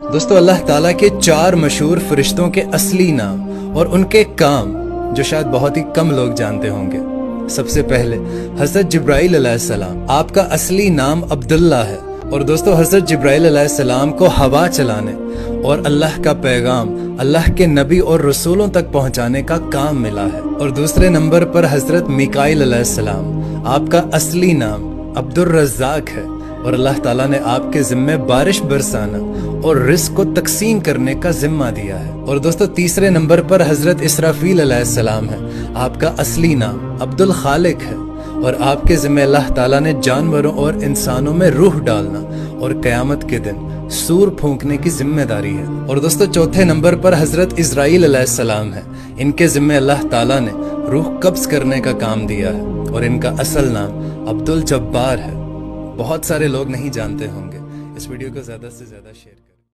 दोस्तों अल्लाह ताला के 4 मशहूर फरिश्तों के असली नाम और उनके काम जो शायद बहुत ही कम लोग जानते होंगे। सबसे पहले हज़रत जिब्राइल अलैहिस्सलाम, आपका असली नाम अब्दुल्ला है। और दोस्तों हज़रत जिब्राइल अलैहिस्सलाम को हवा चलाने और अल्लाह का पैगाम अल्लाह के नबी और रसूलों तक पहुंचाने का काम मिला है। और दूसरे नंबर पर हज़रत मिकाईल अलैहिस्सलाम, आपका असली नाम अब्दुर रज़्ज़ाक है और अल्लाह ताला ने आपके ज़िम्मे बारिश बरसाना और रिज़्क़ को तकसीम करने का ज़िम्मा दिया है। और दोस्तों तीसरे नंबर पर हज़रत इसराफील अलैहिस्सलाम है, आपका असली नाम अब्दुल खालिक है और आपके ज़िम्मे अल्लाह ताला ने जानवरों और इंसानों में रूह डालना और क़यामत के दिन सूर फूंकने की जिम्मेदारी है। और दोस्तों चौथे नंबर पर हज़रत इज़राइल अलैहिस्सलाम है, इनके ज़िम्मे अल्लाह ताला ने रूह कब्ज़ करने का काम दिया है और इनका असल नाम अब्दुल जब्बार है। बहुत सारे लोग नहीं जानते होंगे। इस वीडियो को ज़्यादा से ज़्यादा शेयर